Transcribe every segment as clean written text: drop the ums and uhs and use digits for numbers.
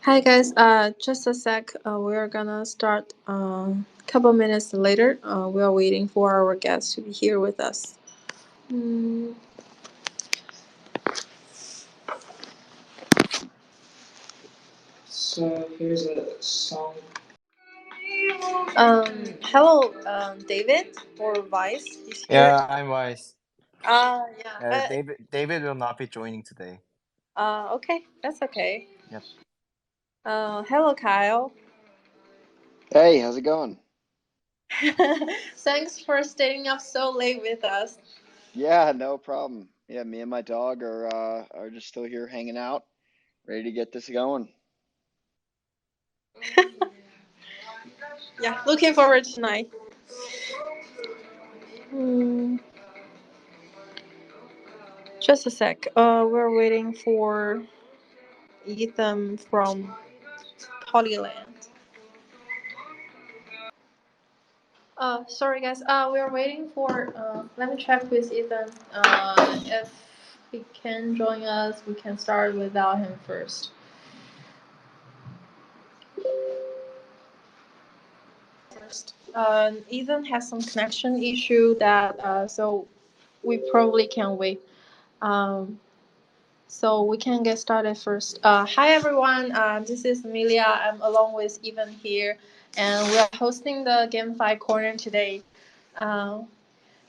Hi guys, just a sec. We're gonna start a couple minutes later. We are waiting for our guests to be here with us. Mm. So here's a song. Hello, David or Vice is here. Yeah, I'm Wise. Yeah. David will not be joining today. Okay, that's okay. Yep. Hello, Kyle. Hey, how's it going? Thanks for staying up so late with us. Yeah, no problem. Yeah, me and my dog are just still here hanging out, ready to get this going. Yeah, looking forward tonight. Just a sec. We're waiting for Ethan from Polyland. Sorry guys. We're waiting for. Let me check with Ethan. If he can join us, we can start without him first. Ethan has some connection issue that so we probably can wait. Um, so we can get started first. Hi everyone. This is Amelia. I'm along with Ethan here, and we are hosting the GameFi Corner today.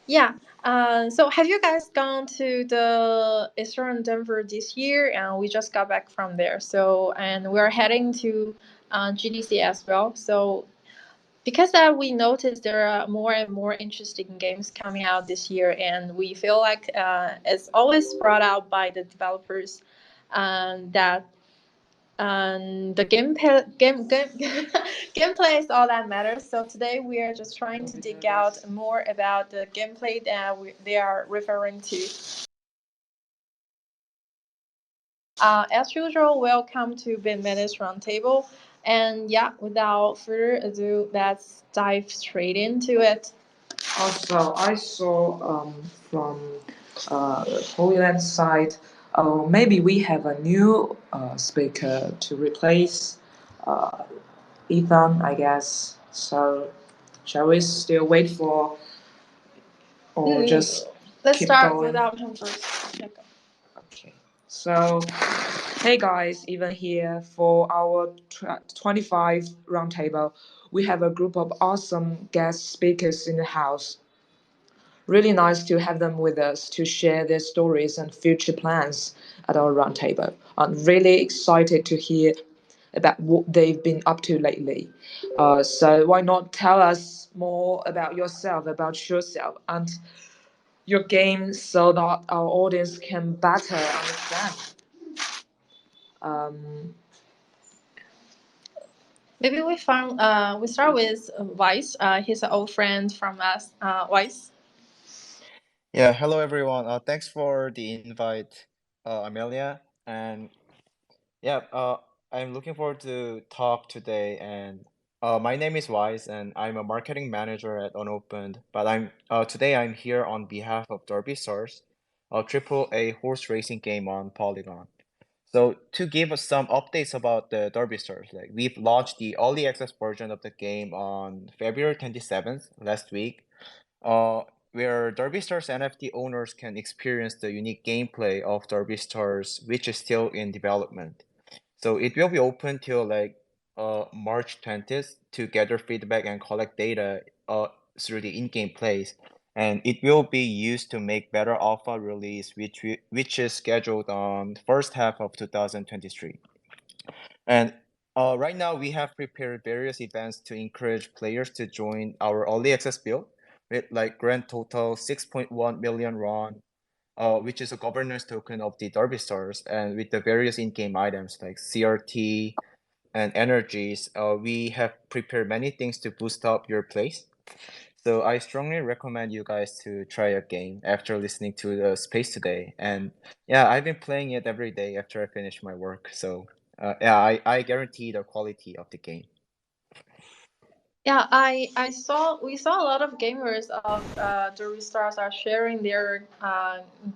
Yeah. So have you guys gone to the Eastern Denver this year? And we just got back from there. So and we're heading to GDC as well. So because that we noticed there are more and more interesting games coming out this year, and we feel like it's always brought out by the developers that the gameplay is all that matters. So today we are just trying to dig out more about the gameplay that they are referring to. As usual, welcome to BitMetis Roundtable. And yeah, without further ado, let's dive straight into it. Also, I saw from the Polyland side, maybe we have a new speaker to replace uh, Ethan, I guess. So, shall we still wait for, or just Let's keep start going? without him first. Okay. So, hey guys, Ethan here for our 25 roundtable. We have a group of awesome guest speakers in the house. Really nice to have them with us to share their stories and future plans at our roundtable. I'm really excited to hear about what they've been up to lately. So why not tell us more about yourself, and your game, so that our audience can better understand. Maybe we start with Vice. He's an old friend from us. Vice. Yeah, hello everyone. Thanks for the invite, Amelia. And yeah, I'm looking forward to talk today. And my name is Wise, and I'm a marketing manager at Unopened. But today I'm here on behalf of DerbyStars, a AAA horse racing game on Polygon. So to give us some updates about the DerbyStars, like we've launched the early access version of the game on February 27th last week, where DerbyStars NFT owners can experience the unique gameplay of DerbyStars, which is still in development. So it will be open till like March 20th to gather feedback and collect data through the in-game plays. And it will be used to make better alpha release, which is scheduled on first half of 2023. And right now we have prepared various events to encourage players to join our early access build with like grand total 6.1 million RON, which is a governance token of the DerbyStars, and with the various in-game items like CRT and energies, we have prepared many things to boost up your plays. So I strongly recommend you guys to try a game after listening to the space today. And yeah, I've been playing it every day after I finish my work. So yeah, I guarantee the quality of the game. Yeah, we saw a lot of gamers of DerbyStars are sharing their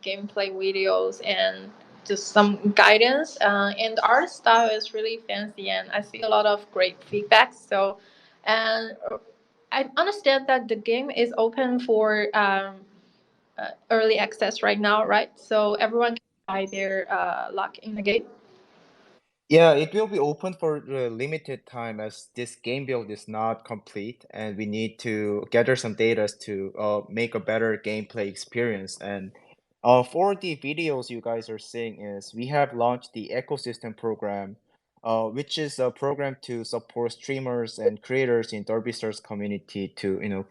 gameplay videos and just some guidance. And the art style is really fancy, and I see a lot of great feedback. So, and I understand that the game is open for early access right now, right? So everyone can buy their luck in the game. Yeah, it will be open for a limited time as this game build is not complete, and we need to gather some data to make a better gameplay experience. And for the videos you guys are seeing is we have launched the ecosystem program, which is a program to support streamers and creators in DerbyStars community to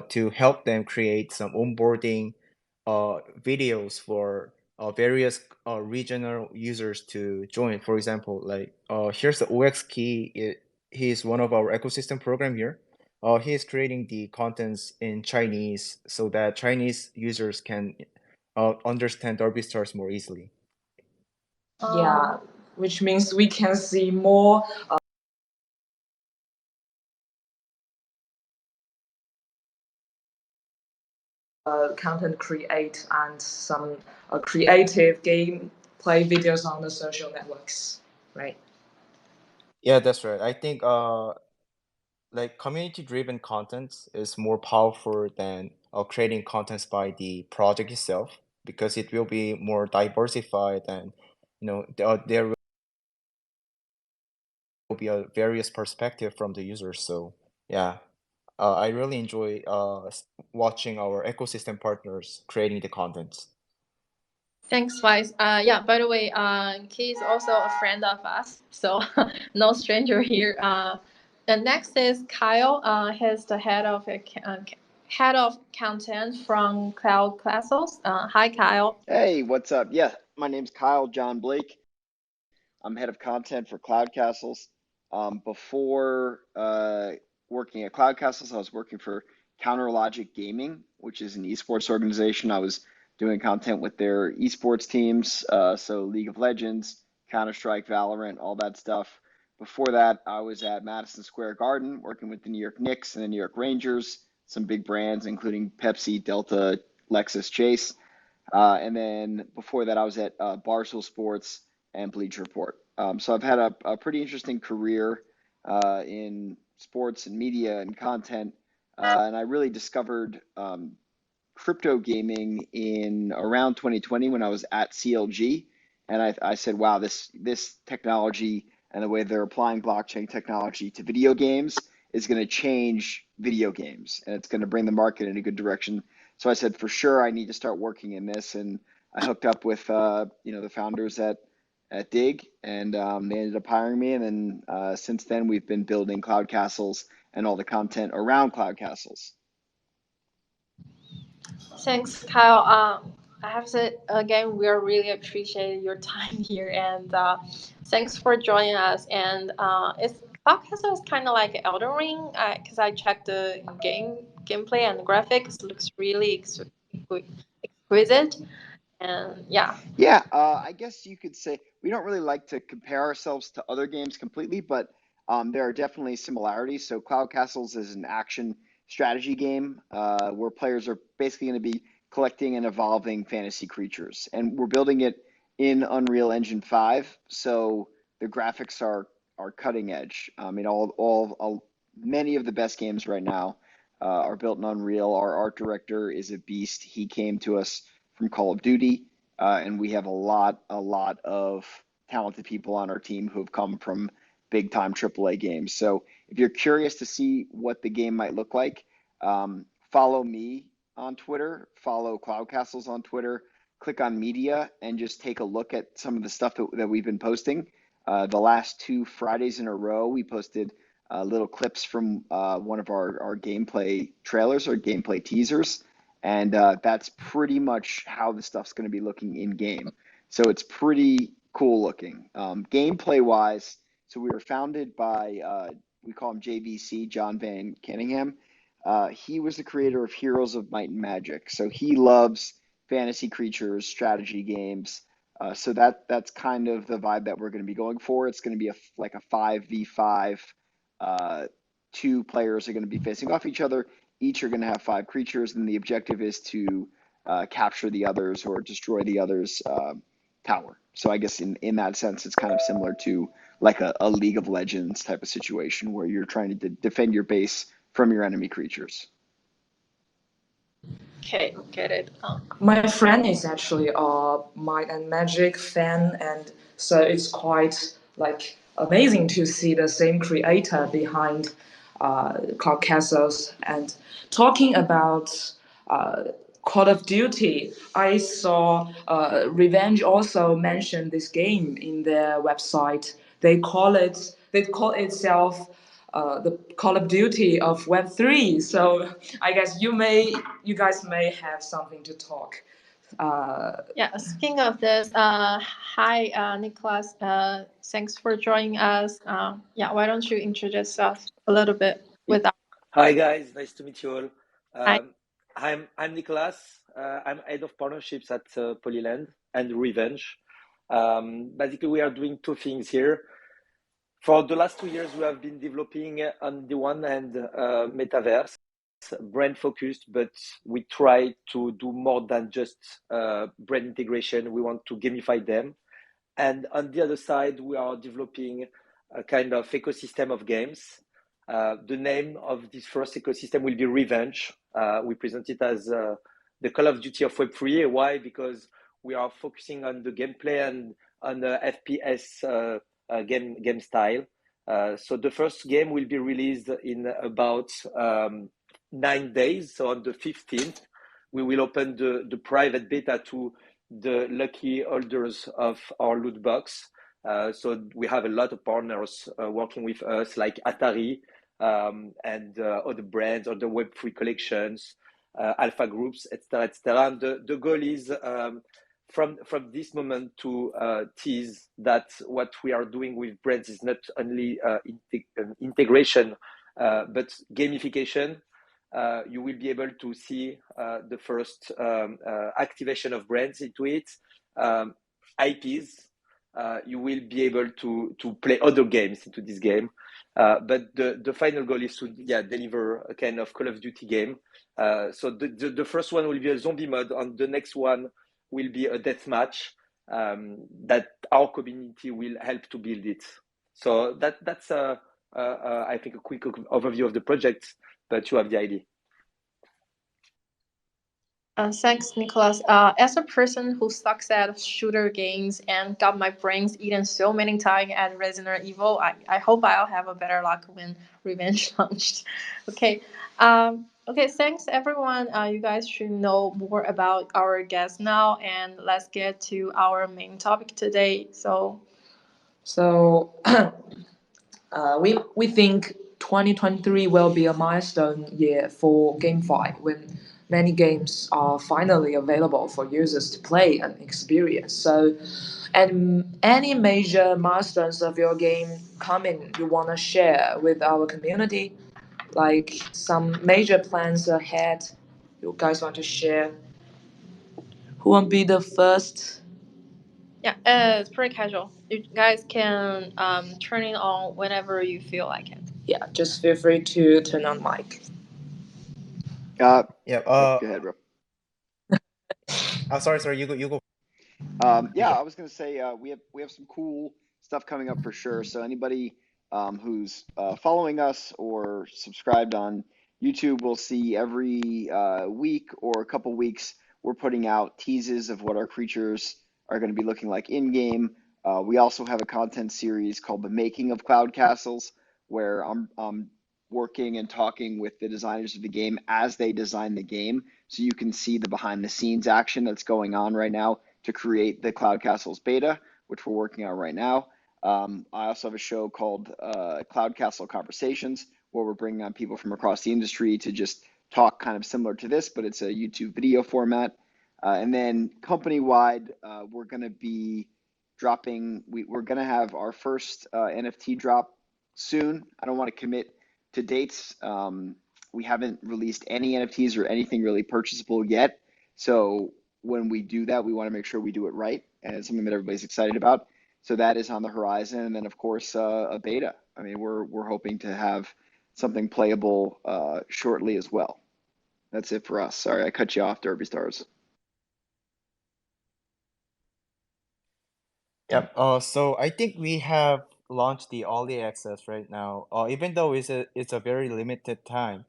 to help them create some onboarding videos for various regional users to join. For example, like here's the OX key. He is one of our ecosystem program here. He is creating the contents in Chinese so that Chinese users can understand Derby Stars more easily. Yeah, which means we can see more content create and some creative gameplay videos on the social networks, right? Yeah, that's right. I think like community driven content is more powerful than creating contents by the project itself because it will be more diversified and there will be a various perspective from the users. So yeah, I really enjoy watching our ecosystem partners creating the contents. Thanks, Vice. Yeah, by the way, he's also a friend of us, so no stranger here. The next is Kyle. He's the head of content from Cloud Castles. Hi, Kyle. Hey, what's up? Yeah, my name's Kyle John Blake. I'm head of content for Cloud Castles. Before working at Cloud Castles, I was working for Counter Logic Gaming, which is an esports organization. I was doing content with their esports teams, so League of Legends, Counter-Strike, Valorant, all that stuff. Before that, I was at Madison Square Garden working with the New York Knicks and the New York Rangers, some big brands, including Pepsi, Delta, Lexus, Chase. And then before that, I was at Barstool Sports and Bleacher Report. So I've had a pretty interesting career in sports and media and content. And I really discovered crypto gaming in around 2020 when I was at CLG. And I said, wow, this technology and the way they're applying blockchain technology to video games is going to change video games and it's going to bring the market in a good direction. So I said, for sure, I need to start working in this. And I hooked up with the founders at Dig, and they ended up hiring me. And then since then, we've been building Cloud Castles and all the content around Cloud Castles. Thanks, Kyle. I have to say again, we are really appreciate your time here, and thanks for joining us. And it's podcast is kind of like Elden Ring because I checked the gameplay and the graphics looks really exquisite, and yeah. Yeah, I guess you could say we don't really like to compare ourselves to other games completely, but there are definitely similarities. So Cloud Castles is an action strategy game where players are basically going to be collecting and evolving fantasy creatures, and we're building it in Unreal Engine 5. So the graphics are cutting edge. I mean, all many of the best games right now are built in Unreal. Our art director is a beast. He came to us from Call of Duty. And we have a lot of talented people on our team who have come from big time AAA games. So if you're curious to see what the game might look like, follow me on Twitter, follow Cloud Castles on Twitter, click on media, and just take a look at some of the stuff that we've been posting. The last 2 Fridays in a row, we posted little clips from one of our gameplay trailers or gameplay teasers. And that's pretty much how the stuff's going to be looking in game. So it's pretty cool looking. Gameplay wise, so we were founded by, we call him JVC, John Van Cunningham. He was the creator of Heroes of Might and Magic. So he loves fantasy creatures, strategy games. So that's kind of the vibe that we're going to be going for. It's going to be like a 5v5 2 players are going to be facing off each other. Each are going to have 5 creatures, and the objective is to capture the others or destroy the other's tower. So I guess in that sense, it's kind of similar to like a League of Legends type of situation where you're trying to defend your base from your enemy creatures. Okay, get it. My friend is actually a Might and Magic fan, and so it's quite like amazing to see the same creator behind Cloud Castles. And talking about Call of Duty, I saw Revenge also mentioned this game in their website. They call itself the Call of Duty of Web3. So I guess you guys may have something to talk. Yeah, speaking of this, hi, Nicholas. Thanks for joining us. Yeah, why don't you introduce yourself a little bit with our... Hi guys, nice to meet you all. Hi. I'm Nicolas. I'm head of partnerships at Polyland and Revenge. Basically, we are doing 2 things here. For the last 2 years, we have been developing on the one hand metaverse, brand focused, but we try to do more than just brand integration. We want to gamify them. And on the other side, we are developing a kind of ecosystem of games. The name of this first ecosystem will be Revenge. We present it as the Call of Duty of Web3. Why? Because we are focusing on the gameplay and on the FPS game style. So the first game will be released in about 9 days. So on the 15th, we will open the private beta to the lucky holders of our loot box. So we have a lot of partners working with us, like Atari and other brands, other Web3 collections, alpha groups, etc., etc. And the goal is from this moment to tease that what we are doing with brands is not only integration, but gamification. You will be able to see the first activation of brands into it, IPs. You will be able to play other games into this game. But the final goal is to deliver a kind of Call of Duty game. So the first one will be a zombie mode, and the next one will be a death match that our community will help to build it. So that's I think a quick overview of the project, but you have the idea. Thanks, Nicholas. As a person who sucks at shooter games and got my brains eaten so many times at Resident Evil, I hope I'll have a better luck when Revenge launched. Okay. Okay, thanks everyone. You guys should know more about our guest now, and let's get to our main topic today. So we think 2023 will be a milestone year for GameFi when many games are finally available for users to play and experience. So, and any major milestones of your game coming you want to share with our community, like some major plans ahead you guys want to share? Who will be the first? yeah, it's pretty casual. You guys can turn it on whenever you feel like it. Yeah, just feel free to turn on mic. Go ahead, bro. Sorry, you go. I was gonna say we have some cool stuff coming up for sure. So anybody who's following us or subscribed on YouTube will see every week or a couple weeks we're putting out teases of what our creatures are going to be looking like in game. We also have a content series called The Making of Cloud Castles, where I'm working and talking with the designers of the game as they design the game, so you can see the behind the scenes action that's going on right now to create the Cloud Castles beta, which we're working on right now. I also have a show called Cloud Castle Conversations, where we're bringing on people from across the industry to just talk kind of similar to this, but it's a YouTube video format. And then company-wide, we're going to be dropping, we're going to have our first NFT drop soon. I don't want to commit to dates. We haven't released any NFTs or anything really purchasable yet. So when we do that, we want to make sure we do it right, and it's something that everybody's excited about. So that is on the horizon. And then of course, a beta. I mean, we're hoping to have something playable shortly as well. That's it for us. Sorry, I cut you off, DerbyStars. Yep. So I think we have launched the early access right now. Even though it's a very limited time.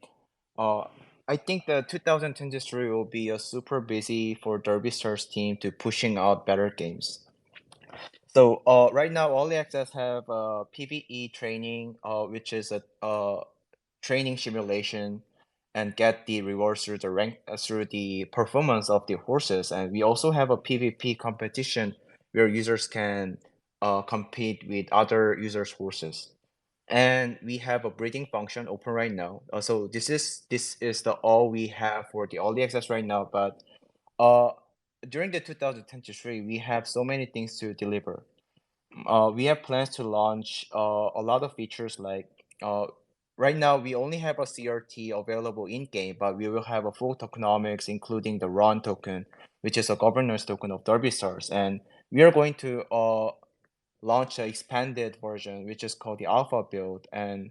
I think the 2023 will be a super busy for DerbyStars team to pushing out better games. So right now, early access have PvE training, which is a training simulation, and get the rewards through the rank through the performance of the horses. And we also have a PvP competition where users can compete with other users' horses. And we have a breeding function open right now. So this is the all we have for the early access right now. But uh, during the 2023, we have so many things to deliver. We have plans to launch a lot of features like right now we only have a CRT available in game, but we will have a full tokenomics, including the RON token, which is a governance token of DerbyStars, and we are going to launch an expanded version, which is called the Alpha build, and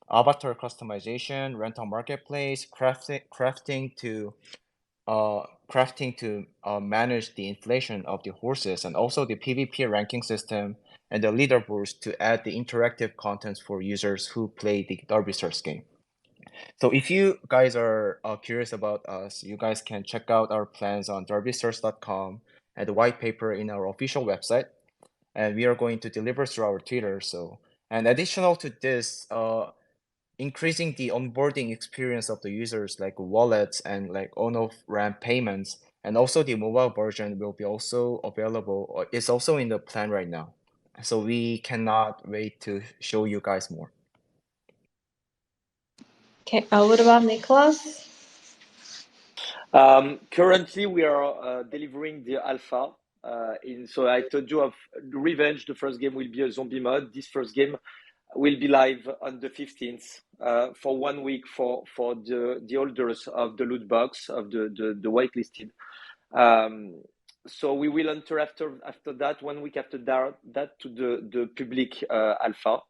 avatar customization, rental marketplace, crafting to manage the inflation of the horses, and also the PvP ranking system and the leaderboards to add the interactive contents for users who play the DerbyStars game. So if you guys are curious about us, you guys can check out our plans on DerbyStars.com and the white paper in our official website. And we are going to deliver through our Twitter. So, and additional to this, increasing the onboarding experience of the users, like wallets and like on-off-ramp payments, and also the mobile version will be also available, or it's also in the plan right now. So we cannot wait to show you guys more. Okay, what about Nicholas? Currently, we are delivering the alpha. So I told you of Revenge. The first game will be a zombie mod. This first game will be live on the 15th for 1 week for the holders of the loot box of the whitelisted. So we will enter after that 1 week after that to the public alpha.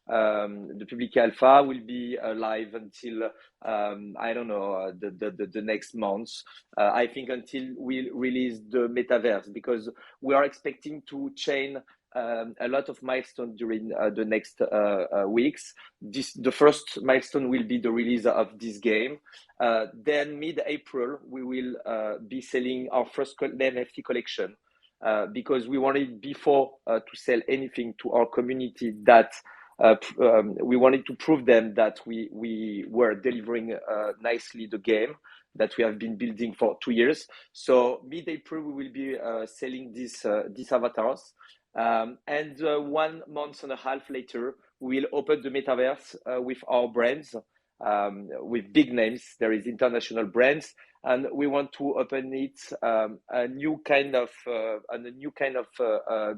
The public alpha will be live until I don't know the next month. I think until we release the metaverse, because we are expecting to chain a lot of milestones during the next weeks. The first milestone will be the release of this game. Then mid-April, we will be selling our first NFT collection because we wanted before to sell anything to our community that we wanted to prove them that we were delivering nicely the game that we have been building for 2 years. So mid-April, we will be selling these avatars. And 1 month and a half later, we'll open the metaverse with our brands, with big names. There is international brands, and we want to open it a new kind of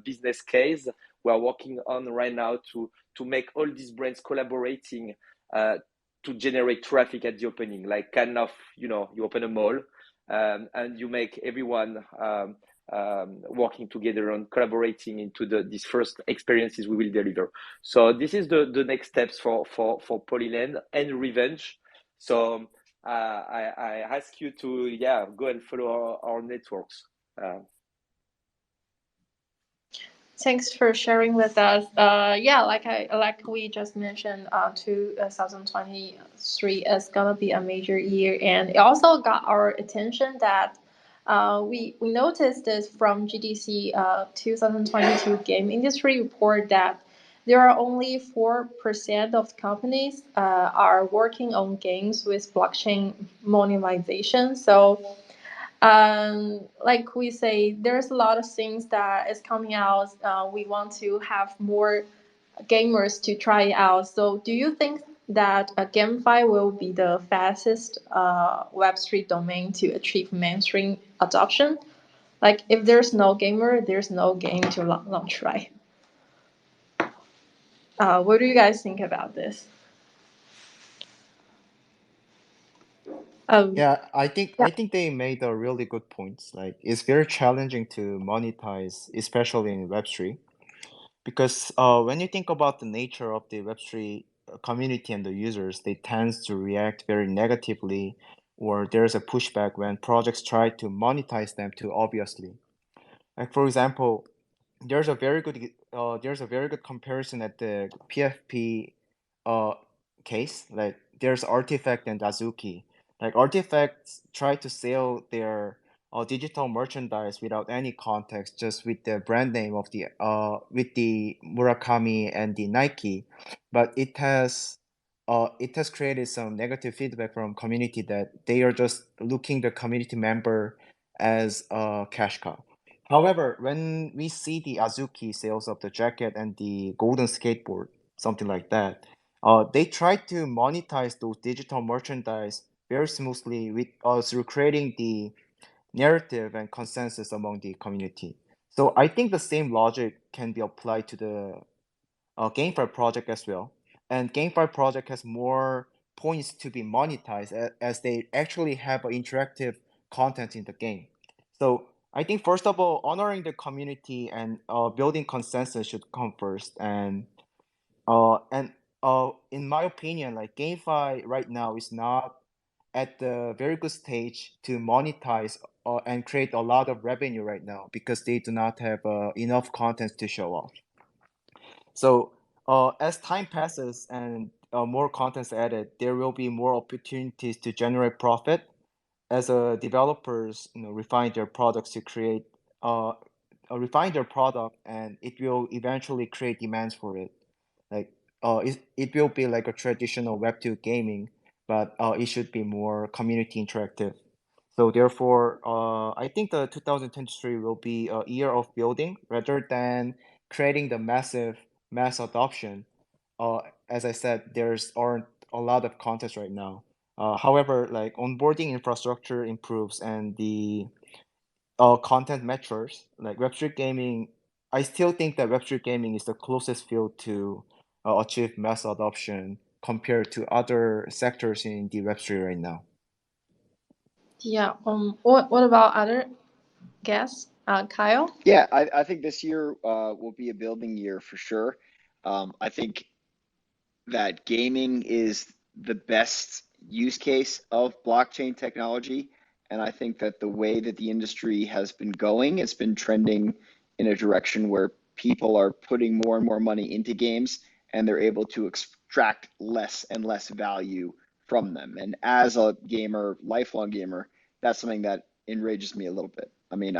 business case we are working on right now to make all these brands collaborating to generate traffic at the opening, like kind of, you open a mall and you make everyone working together and collaborating into these first experiences we will deliver. So this is the next steps for Polyland and Revenge. So I ask you to go and follow our networks. Thanks for sharing with us. Like we just mentioned, 2023 is gonna be a major year, and it also got our attention that we noticed this from GDC 2022 game industry report that there are only 4% of companies are working on games with blockchain monetization. So like we say, there's a lot of things that is coming out. We want to have more gamers to try out. So do you think that GameFi will be the fastest Web3 domain to achieve mainstream adoption? Like if there's no gamer, there's no game to launch, right? What do you guys think about this? Yeah, I think they made a really good points. Like it's very challenging to monetize, especially in Web3, because when you think about the nature of the Web3 community and the users, they tend to react very negatively, or there's a pushback when projects try to monetize them too obviously. Like for example, there's a very good comparison at the PFP uh case. Like there's Artifact and Azuki. Like Artifacts try to sell their digital merchandise without any context, just with the brand name of the with the Murakami and the Nike, but it has created some negative feedback from community that they are just looking the community member as a cash cow. However, when we see the Azuki sales of the jacket and the golden skateboard, something like that, they try to monetize those digital merchandise very smoothly with through creating the narrative and consensus among the community. So I think the same logic can be applied to the GameFi project as well. And GameFi project has more points to be monetized as they actually have interactive content in the game. So I think first of all, honoring the community and building consensus should come first. And in my opinion, like GameFi right now is not at the very good stage to monetize and create a lot of revenue right now because they do not have enough content to show off. So as time passes and more content's added, there will be more opportunities to generate profit as developers, refine their products to create refine their product, and it will eventually create demands for it. Like it will be like a traditional Web2 gaming, but it should be more community interactive. So therefore, I think the 2023 will be a year of building rather than creating the massive mass adoption. As I said, there's aren't a lot of contests right now. However, like onboarding infrastructure improves and the content matures, like Web3 gaming, I still think that Web3 gaming is the closest field to achieve mass adoption compared to other sectors in the Web3 right now. Yeah. What about other guests? Kyle. Yeah, I think this year will be a building year for sure. I think that gaming is the best use case of blockchain technology. And I think that the way that the industry has been going, it's been trending in a direction where people are putting more and more money into games and they're able to extract less and less value from them. And as a gamer, lifelong gamer, that's something that enrages me a little bit. I mean,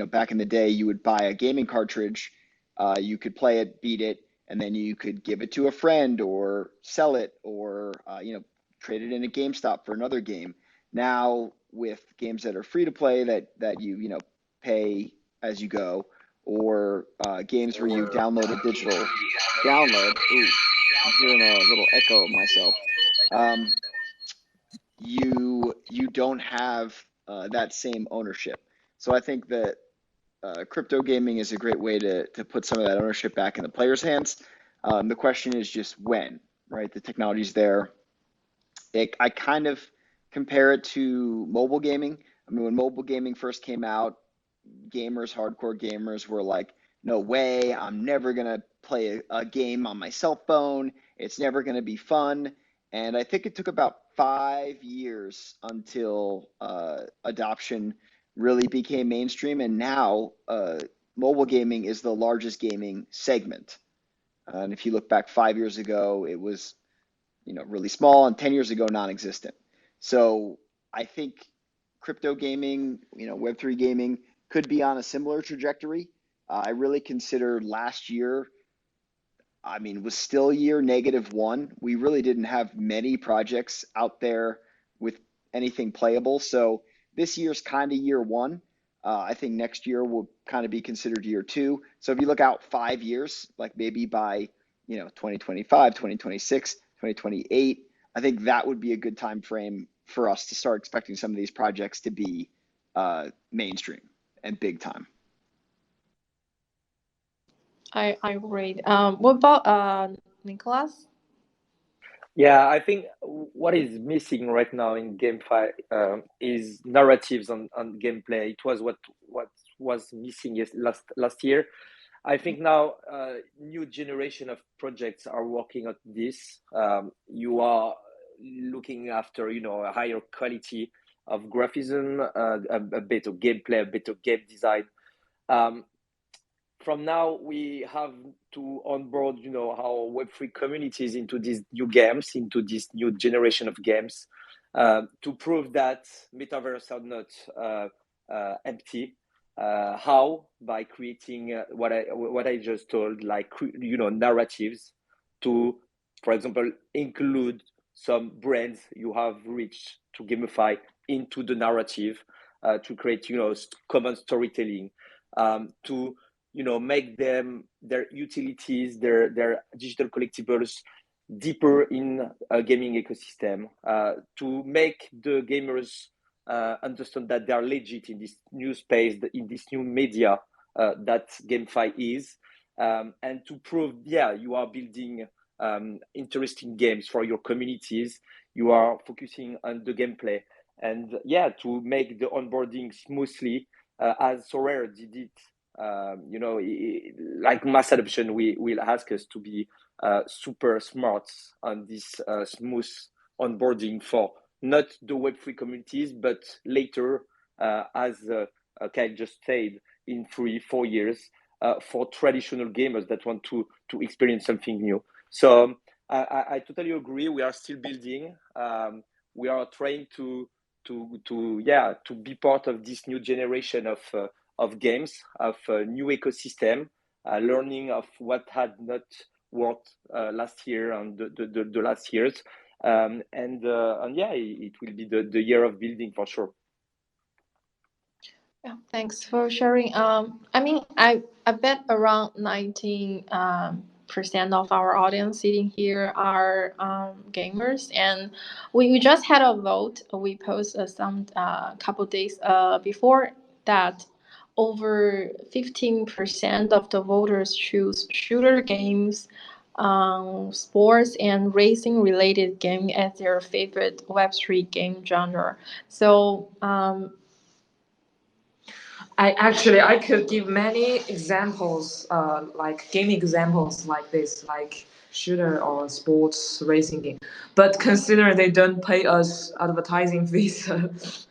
back in the day, you would buy a gaming cartridge, you could play it, beat it, and then you could give it to a friend or sell it or trade it in a GameStop for another game. Now with games that are free to play that you pay as you go, or games where you download a digital download. Ooh, I'm hearing a little echo of myself. You don't have that same ownership. So I think that crypto gaming is a great way to put some of that ownership back in the players' hands. The question is just when, right? The technology's there. I kind of compare it to mobile gaming. I mean, when mobile gaming first came out, hardcore gamers were like, no way, I'm never going to play a game on my cell phone. It's never going to be fun. And I think it took about 5 years until adoption really became mainstream. And now mobile gaming is the largest gaming segment. And if you look back 5 years ago, it was really small, and 10 years ago, non-existent. So I think crypto gaming, Web3 gaming could be on a similar trajectory. I really consider last year, was still year -1. We really didn't have many projects out there with anything playable. So this year's kind of year 1. I think next year will kind of be considered year 2. So if you look out 5 years, like maybe by 2025, 2026, 2028, I think that would be a good time frame for us to start expecting some of these projects to be mainstream and big time. I agree. What about Nicholas? Yeah, I think what is missing right now in GameFi is narratives on gameplay. It was what was missing last year. I think now new generation of projects are working on this. You are looking after, a higher quality of graphism, a better gameplay, a better game design. From now, we have to onboard, our Web3 communities into these new games, into this new generation of games, to prove that metaverse are not empty. How? By creating what I just told, like narratives to, for example, include some brands you have reached to gamify into the narrative, to create common storytelling, to make them their utilities, their digital collectibles deeper in a gaming ecosystem, to make the gamers understand that they are legit in this new space, in this new media that GameFi is, and to prove, you are building interesting games for your communities, you are focusing on the gameplay, and to make the onboarding smoothly, as Sorare did it. Like mass adoption, will ask us to be super smart on this smooth onboarding for not the Web3 communities, but later, as Kyle just said, in 3-4 years, for traditional gamers that want to experience something new. So I totally agree. We are still building. We are trying to be part of this new generation of games, of a new ecosystem, learning of what had not worked last year and the last years. And it will be the year of building for sure. Yeah, thanks for sharing. I mean, I bet around 19% of our audience sitting here are gamers, and we just had a vote. We posted some couple days before that. Over 15% of the voters choose shooter games, sports and racing related game as their favorite Web3 game genre. So I could give many examples, like game examples like this, like shooter or sports racing game. But considering they don't pay us advertising fees,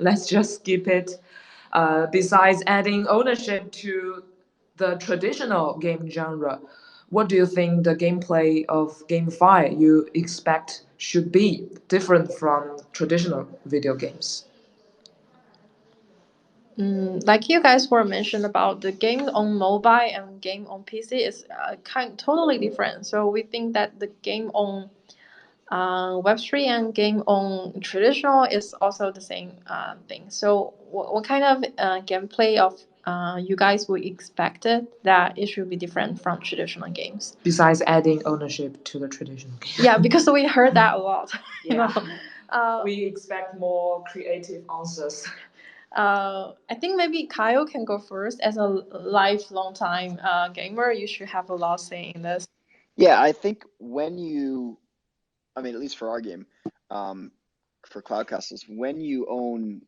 let's just skip it. Besides adding ownership to the traditional game genre, what do you think the gameplay of GameFi you expect should be different from traditional video games? like you guys were mentioned about the game on mobile and game on PC is totally different. So we think that the game on Web3 and game on traditional is also the same thing. So what kind of gameplay of you guys would expect it that it should be different from traditional games? Besides adding ownership to the traditional game. Yeah, because we heard that a lot. We expect more creative answers. I think maybe Kyle can go first. As a lifelong time gamer, you should have a lot say in this. Yeah, I think at least for our game, for Cloud Castles, when you own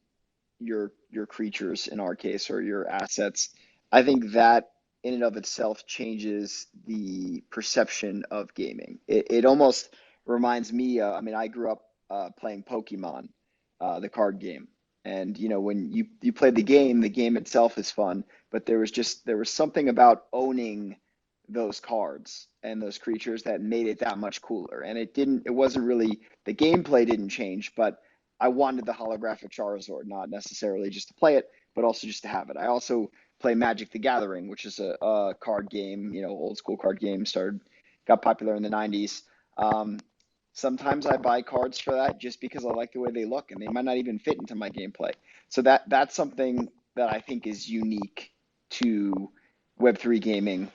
your creatures in our case, or your assets, I think that in and of itself changes the perception of gaming. It almost reminds me, I grew up playing Pokemon, the card game. And when you play the game itself is fun, but there was something about owning those cards and those creatures that made it that much cooler. And it wasn't really, the gameplay didn't change, but I wanted the holographic Charizard, not necessarily just to play it, but also just to have it. I also play Magic the Gathering, which is a card game, old school card game, got popular in the 90s. Sometimes I buy cards for that just because I like the way they look, and they might not even fit into my gameplay. So that's something that I think is unique to Web3 gaming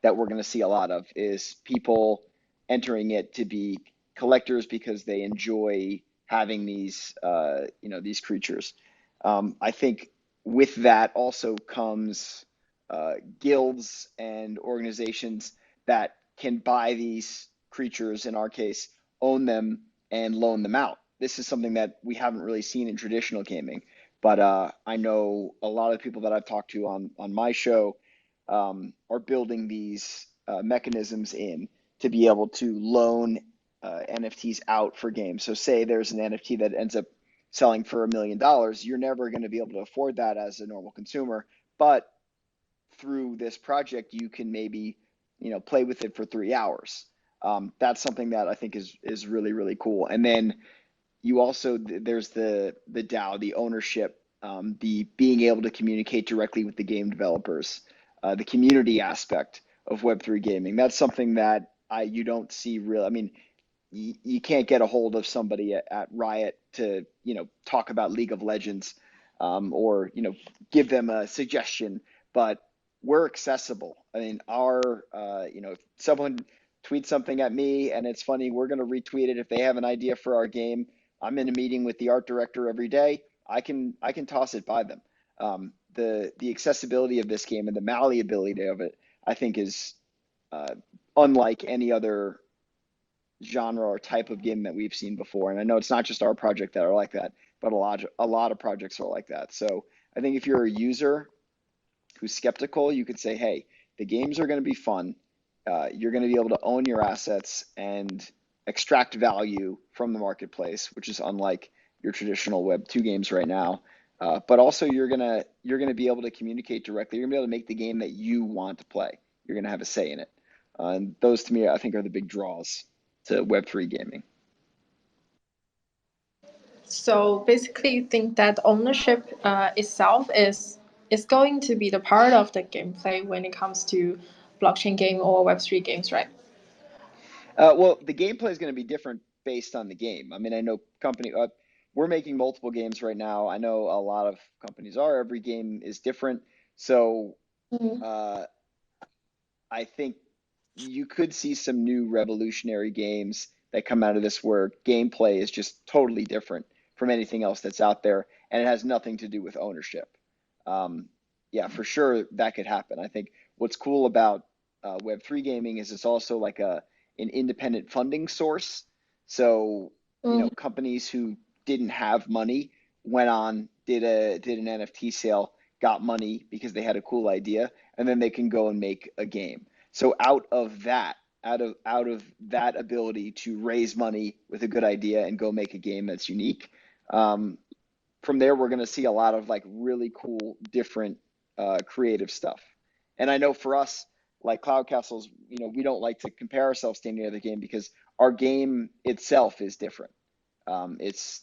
that we're going to see a lot of, is people entering it to be collectors because they enjoy having these creatures. I think with that also comes guilds and organizations that can buy these creatures, in our case, own them and loan them out. This is something that we haven't really seen in traditional gaming, but I know a lot of people that I've talked to on my show are building these mechanisms in to be able to loan NFTs out for games. So say there's an NFT that ends up selling for $1 million, you're never going to be able to afford that as a normal consumer, but through this project, you can maybe, play with it for 3 hours. That's something that I think is really, really cool. And then you also, there's the DAO, the ownership, the being able to communicate directly with the game developers, the community aspect of Web3 gaming. That's something that you don't see real. I mean, you can't get a hold of somebody at Riot to, talk about League of Legends, or, give them a suggestion, but we're accessible. I mean, if someone tweets something at me and it's funny, we're going to retweet it. If they have an idea for our game, I'm in a meeting with the art director every day. I can toss it by them. The accessibility of this game and the malleability of it, I think, is unlike any other genre or type of game that we've seen before. And I know it's not just our project that are like that, but a lot of projects are like that. So I think if you're a user who's skeptical, you could say, hey, the games are going to be fun. You're going to be able to own your assets and extract value from the marketplace, which is unlike your traditional Web2 games right now. But also you're gonna be able to communicate directly. You're gonna be able to make the game that you want to play. You're gonna have a say in it. And those, to me, I think, are the big draws to Web3 gaming. So basically, you think that ownership itself is going to be the part of the gameplay when it comes to blockchain game or Web3 games, right? Well, the gameplay is going to be different based on the game. I mean, I know we're making multiple games right now. I know a lot of companies are. Every game is different. So I think you could see some new revolutionary games that come out of this where gameplay is just totally different from anything else that's out there, and it has nothing to do with ownership. Yeah, for sure that could happen. I think what's cool about Web3 gaming is it's also like an independent funding source. So, companies who didn't have money went on, did an NFT sale, got money because they had a cool idea, and then they can go and make a game. So out of that ability to raise money with a good idea and go make a game that's unique, from there we're going to see a lot of like really cool, different, creative stuff. And I know for us, like Cloud Castles, we don't like to compare ourselves to any other game because our game itself is different.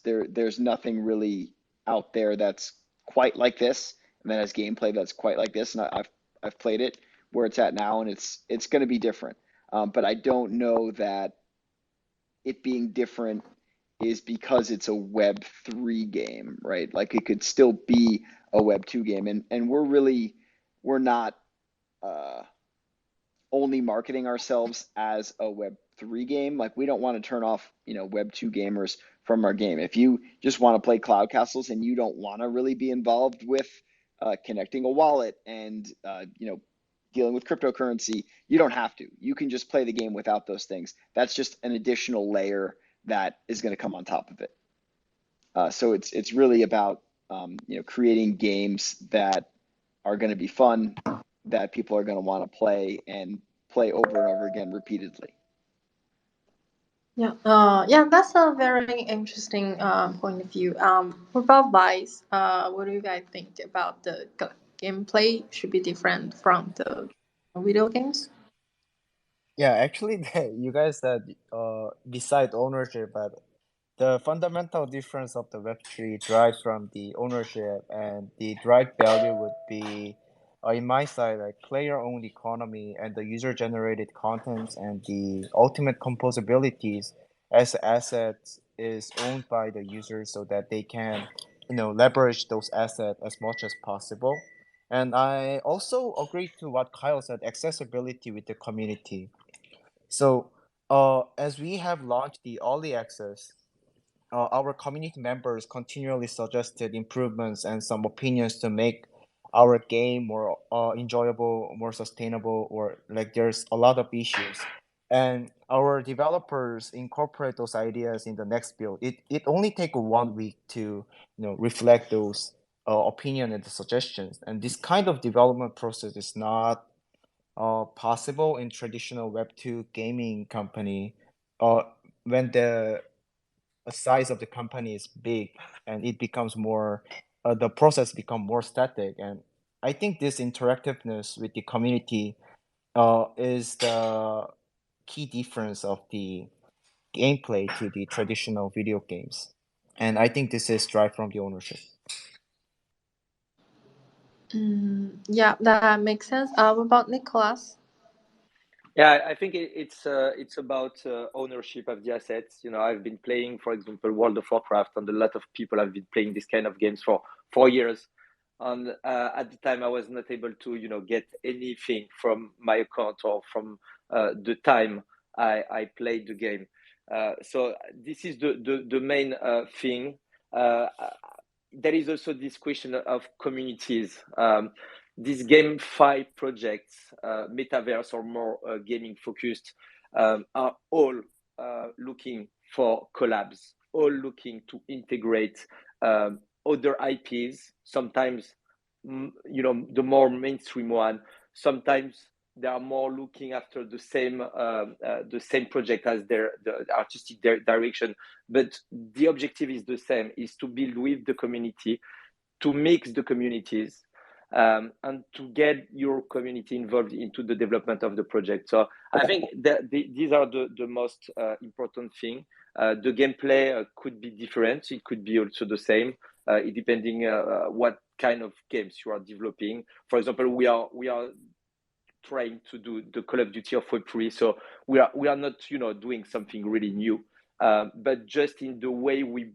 There's nothing really out there that's quite like this, and that has gameplay that's quite like this. And I've played it where it's at now, and it's going to be different. But I don't know that it being different is because it's a Web3 game, right? Like it could still be a Web2 game, and we're not only marketing ourselves as a Web3 game. Like we don't want to turn off, Web2 gamers from our game. If you just want to play Cloud Castles and you don't want to really be involved with connecting a wallet and dealing with cryptocurrency, you don't have to. You can just play the game without those things. That's just an additional layer that is going to come on top of it. So it's really about creating games that are going to be fun, that people are going to want to play and play over and over again repeatedly. Yeah, that's a very interesting point of view. What about Vice? What do you guys think about the gameplay should be different from the video games? Yeah, actually, you guys said beside ownership, but the fundamental difference of the Web3 derives from the ownership, and the derived value would be, in my side, like player-owned economy and the user-generated contents and the ultimate composabilities as assets is owned by the users so that they can, leverage those assets as much as possible. And I also agree to what Kyle said, accessibility with the community. So, as we have launched the early access, our community members continually suggested improvements and some opinions to make our game more enjoyable, more sustainable, or like there's a lot of issues. And our developers incorporate those ideas in the next build. It only take 1 week to reflect those opinion and the suggestions. And this kind of development process is not possible in traditional Web2 gaming company, when the size of the company is big and it becomes more, the process become more static. And I think this interactiveness with the community is the key difference of the gameplay to the traditional video games. And I think this is drive from the ownership. Yeah, that makes sense. What about Nicholas? Yeah, I think it's about ownership of the assets. You know, I've been playing, for example, World of Warcraft, and a lot of people have been playing this kind of games for 4 years. And at the time, I was not able to, get anything from my account or from the time I played the game. So this is the main thing. There is also this question of communities. These GameFi projects, metaverse or more gaming focused, are all looking for collabs, all looking to integrate other IPs. Sometimes, the more mainstream one. Sometimes they are more looking after the same project as the artistic direction, but the objective is the same: is to build with the community, to mix the communities, and to get your community involved into the development of the project. So I think that these are the most important thing. The gameplay could be different. It could be also the same, depending what kind of games you are developing. For example, we are trying to do the Call of Duty of Web3, so we are not doing something really new, but just in the way we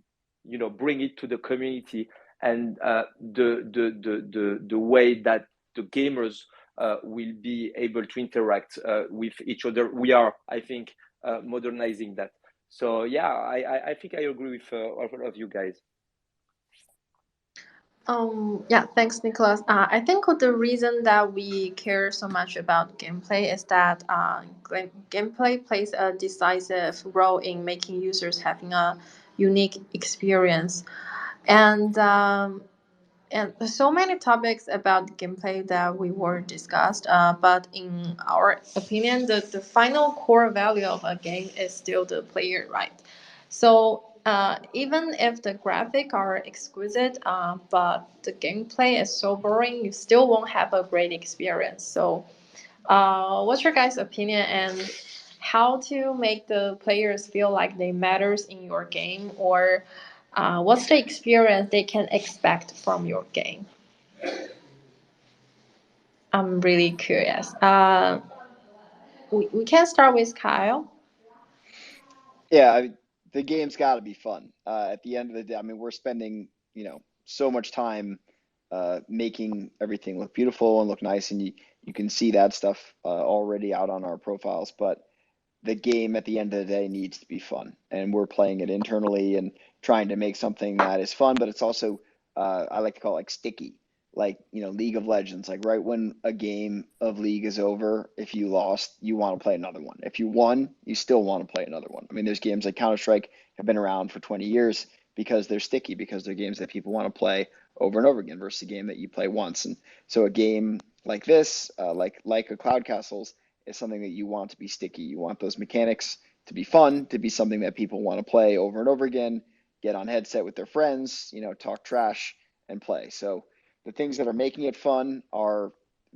bring it to the community, and the way that the gamers will be able to interact with each other. We are, I think, modernizing that. So yeah, I think I agree with all of you guys. Yeah, thanks, Nicholas. I think the reason that we care so much about gameplay is that gameplay plays a decisive role in making users having a unique experience. And so many topics about gameplay that we were discussed, but in our opinion, the final core value of a game is still the player, right? So even if the graphics are exquisite, but the gameplay is so boring, you still won't have a great experience. So what's your guys' opinion, and how to make the players feel like they matters in your game, or what's the experience they can expect from your game? I'm really curious. We can start with Kyle. Yeah, the game's got to be fun. At the end of the day, I mean, we're spending, so much time making everything look beautiful and look nice, and you can see that stuff already out on our profiles. But the game at the end of the day needs to be fun, and we're playing it internally and trying to make something that is fun, but it's also I like to call it like sticky, like League of Legends. Like right when a game of League is over, if you lost, you want to play another one. If you won, you still want to play another one. I mean, there's games like Counter-Strike have been around for 20 years because they're sticky, because they're games that people want to play over and over again versus a game that you play once. And so a game like this, like a Cloud Castles, is something that you want to be sticky. You want those mechanics to be fun, to be something that people want to play over and over again, get on headset with their friends, talk trash and play. So the things that are making it fun are,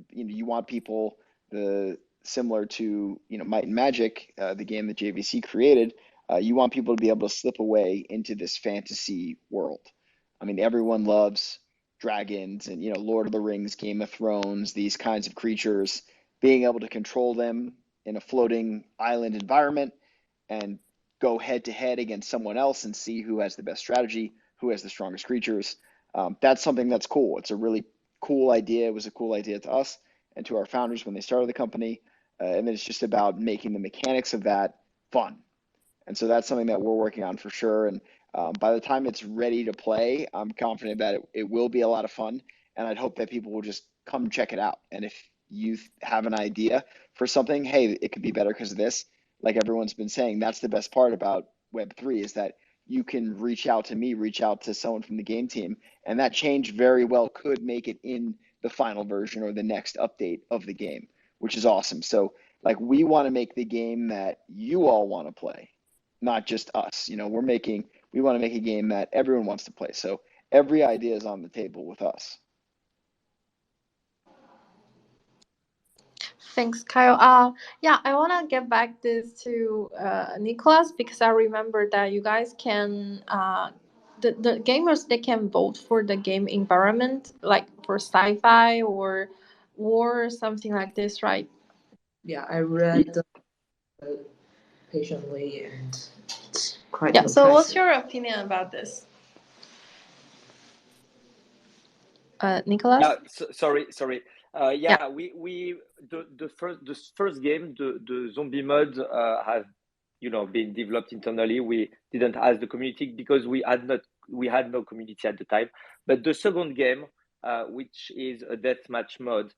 you want people, similar to, Might and Magic, the game that JVC created, you want people to be able to slip away into this fantasy world. I mean, everyone loves dragons and, Lord of the Rings, Game of Thrones, these kinds of creatures. Being able to control them in a floating island environment and go head to head against someone else and see who has the best strategy, who has the strongest creatures. That's something that's cool. It's a really cool idea. It was a cool idea to us and to our founders when they started the company. And then it's just about making the mechanics of that fun. And so that's something that we're working on for sure. And by the time it's ready to play, I'm confident that it will be a lot of fun. And I'd hope that people will just come check it out. And if you have an idea for something, hey, it could be better because of this, like everyone's been saying, that's the best part about Web3 is that you can reach out to me, reach out to someone from the game team, and that change very well could make it in the final version or the next update of the game, which is awesome. So like we want to make the game that you all want to play, not just us. We want to make a game that everyone wants to play. So every idea is on the table with us. Thanks, Kyle. Yeah, I want to get back this to Nicholas, because I remember that you guys can the gamers, they can vote for the game environment, like for sci-fi or war or something like this, right? Yeah, I read patiently, and it's quite Yeah. So, what's impressive. your opinion about this, Nicholas? Sorry. Yeah. We the first game, the zombie mode, has been developed internally. We didn't ask the community because we had no community at the time. But the second game, which is a deathmatch mode,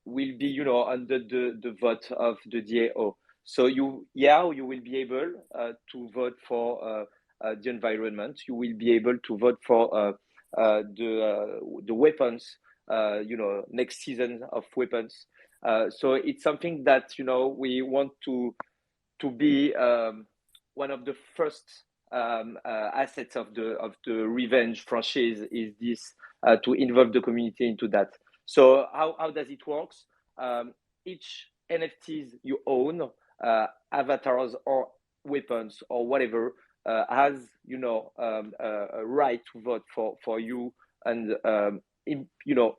will be under the vote of the DAO. So you will be able to vote for the environment. You will be able to vote for the weapons, next season of weapons. So it's something that we want to be one of the first assets of the Revenge franchise, is this to involve the community into that. So how does it works? Each NFTs you own, avatars or weapons or whatever, has a right to vote for you, and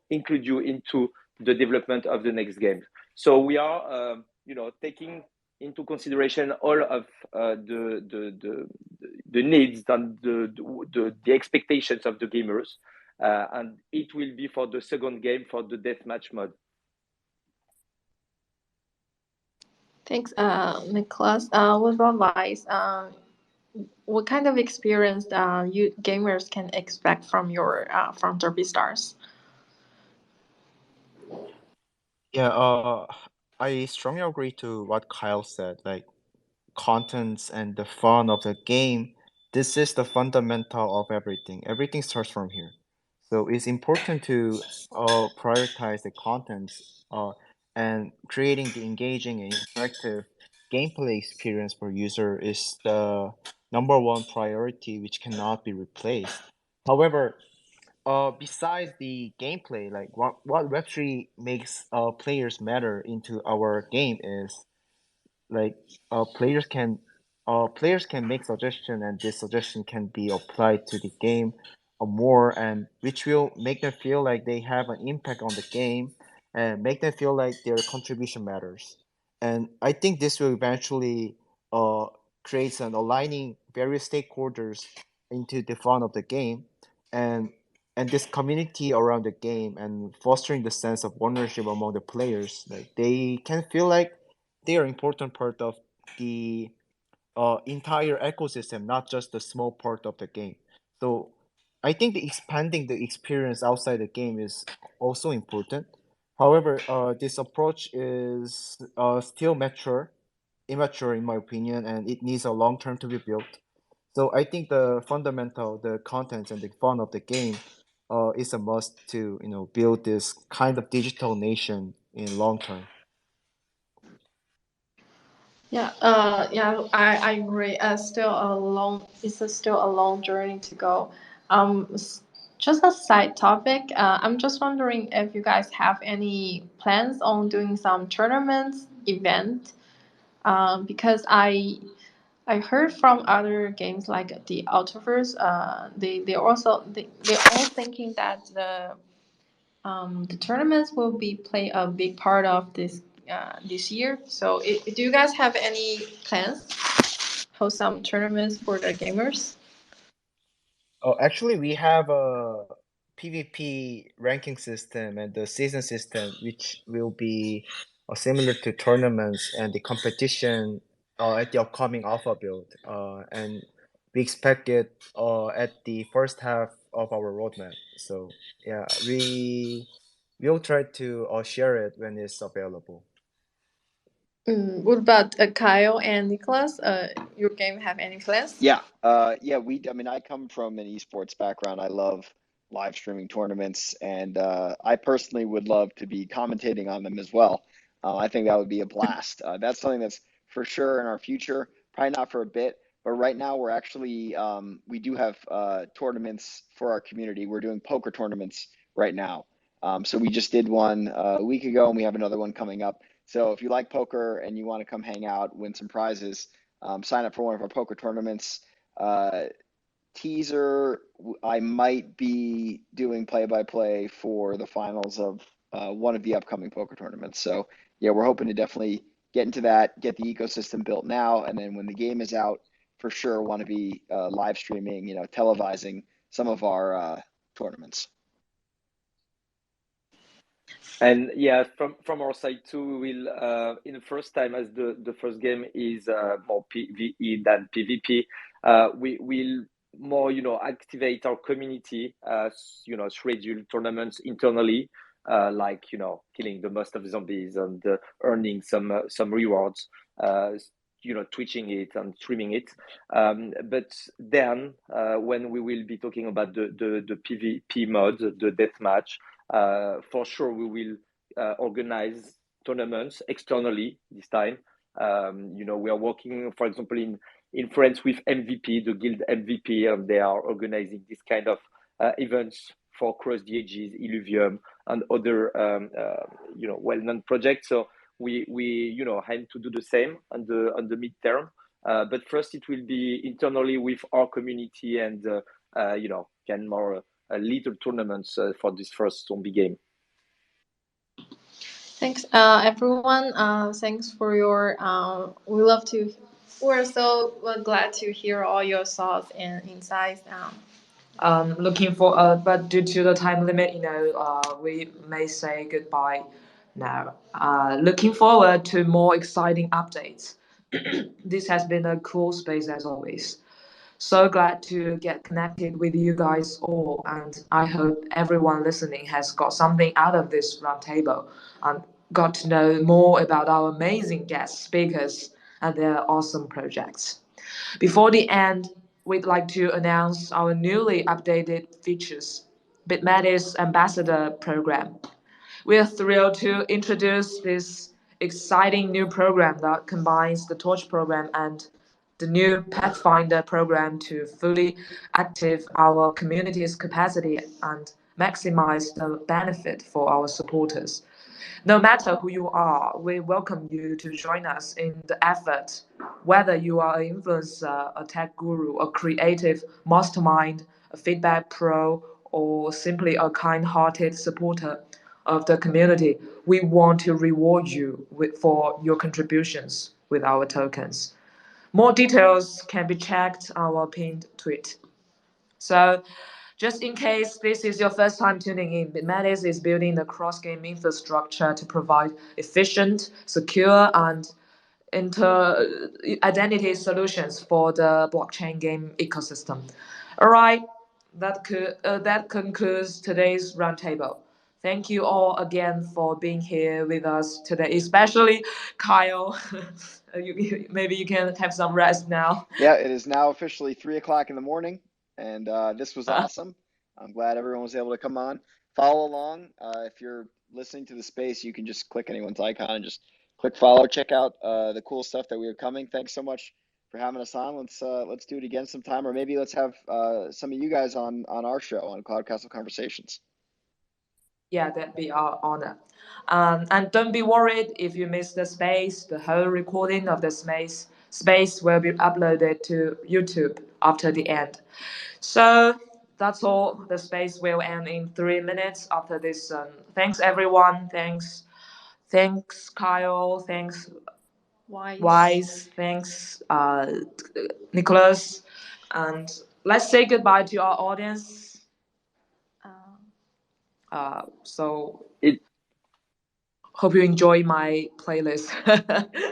include you into the development of the next game. So we are taking into consideration all of the needs and the expectations of the gamers, and it will be for the second game, for the deathmatch mode. Thanks, Nicholas. What about Vice? What kind of experience you gamers can expect from your from DerbyStars? Yeah, I strongly agree to what Kyle said. Like contents and the fun of the game, this is the fundamental of everything. Everything starts from here. So it's important to prioritize the contents and creating the engaging and interactive gameplay experience for user is the number one priority, which cannot be replaced. However, besides the gameplay, like what Web3 makes players matter into our game is like players can make suggestion, and this suggestion can be applied to the game more, and which will make them feel like they have an impact on the game and make them feel like their contribution matters. And I think this will eventually uh create an aligning various stakeholders into the fun of the game, and this community around the game, and fostering the sense of ownership among the players. Like they can feel like they are important part of the entire ecosystem, not just the small part of the game. So I think the expanding the experience outside the game is also important. However, this approach is still immature in my opinion, and it needs a long term to be built. So I think the contents and the fun of the game is a must to build this kind of digital nation in long term. Yeah, I agree. Still a long journey to go. Just a side topic. I'm just wondering if you guys have any plans on doing some tournaments event. Because I heard from other games like the Ultraverse. They're all thinking that the tournaments will be play a big part of this year. So, do you guys have any plans? Host some tournaments for the gamers? Oh, actually, we have a PvP ranking system and the season system, which will be similar to tournaments and the competition at the upcoming alpha build. And we expect it at the first half of our roadmap. So yeah, we'll try to share it when it's available. What about Kyle and Nicholas? Your game have any plans? Yeah, I mean, I come from an esports background. I love live streaming tournaments, and I personally would love to be commentating on them as well. I think that would be a blast. That's something that's for sure in our future, probably not for a bit, but right now we're actually, we do have tournaments for our community. We're doing poker tournaments right now. So we just did one a week ago and we have another one coming up. So if you like poker and you want to come hang out, win some prizes, sign up for one of our poker tournaments. Teaser, I might be doing play-by-play for the finals of one of the upcoming poker tournaments. So yeah, we're hoping to definitely get into that, get the ecosystem built now, and then when the game is out, for sure want to be live streaming, televising some of our tournaments. And yeah, from our side too, we will in the first time, as the first game is more PvE than PvP, we will more activate our community, schedule tournaments internally, like killing the most of the zombies and earning some rewards, twitching it and streaming it. But then when we will be talking about the PvP mode, the deathmatch, for sure we will organize tournaments externally this time. We are working, for example, in France with MVP, the guild MVP, and they are organizing this kind of events for Cross the Ages, Illuvium, and other well-known projects. So we aim to do the same on the midterm. But first, it will be internally with our community and can more little tournaments for this first zombie game. Thanks, everyone. Thanks for your. We're so glad to hear all your thoughts and insights. Looking for, but due to the time limit, we may say goodbye now. Looking forward to more exciting updates. This has been a cool space as always. So glad to get connected with you guys all, and I hope everyone listening has got something out of this roundtable and got to know more about our amazing guest speakers and their awesome projects. Before the end, we'd like to announce our newly updated features, BitMetis Ambassador Program. We are thrilled to introduce this exciting new program that combines the Torch program and the new Pathfinder program to fully active our community's capacity and maximize the benefit for our supporters. No matter who you are, we welcome you to join us in the effort. Whether you are an influencer, a tech guru, a creative mastermind, a feedback pro, or simply a kind-hearted supporter of the community, we want to reward you for your contributions with our tokens. More details can be checked our pinned tweet. So, just in case this is your first time tuning in, BitMetis is building the cross-game infrastructure to provide efficient, secure, and identity solutions for the blockchain game ecosystem. All right, that concludes today's roundtable. Thank you all again for being here with us today, especially Kyle. Maybe you can have some rest now. Yeah, it is now officially 3 o'clock in the morning, and this was awesome. I'm glad everyone was able to come on. Follow along. If you're listening to the space, you can just click anyone's icon and just click follow. Check out the cool stuff that we have coming. Thanks so much for having us on. Let's do it again sometime, or maybe let's have some of you guys on our show on Cloud Castle Conversations. Yeah, that'd be our honor. And don't be worried if you miss the space. The whole recording of the space will be uploaded to YouTube after the end. So that's all. The space will end in 3 minutes after this. Thanks everyone. Thanks, Kyle. Thanks, Wise. Thanks, Nicholas. And let's say goodbye to our audience. So hope you enjoy my playlist.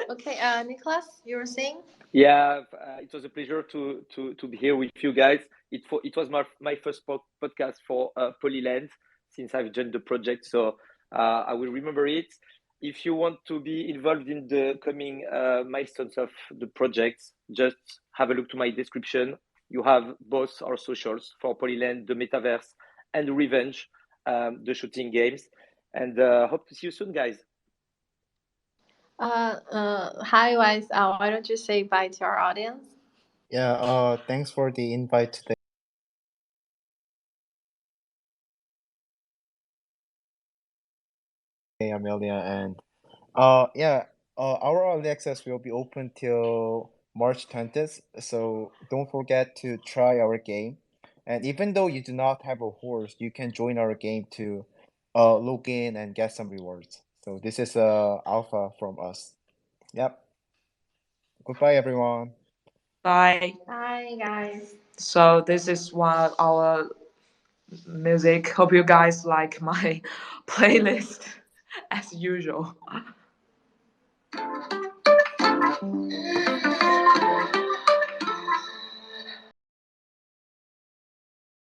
Okay, Nicholas, you were saying? Yeah, it was a pleasure to be here with you guys. It was my first podcast for Polyland since I've joined the project, so I will remember it. If you want to be involved in the coming milestones of the project, just have a look to my description. You have both our socials for Polyland, the metaverse, and Revenge, the shooting games. And hope to see you soon, guys. Hi, Wise. Why don't you say bye to our audience? Yeah, thanks for the invite today, Amelia. And yeah, our early access will be open till March 20th, so don't forget to try our game. And even though you do not have a horse, you can join our game to log in and get some rewards. So this is alpha from us. Yep. Goodbye, everyone. Bye. Bye, guys. So this is one of our music. Hope you guys like my playlist as usual.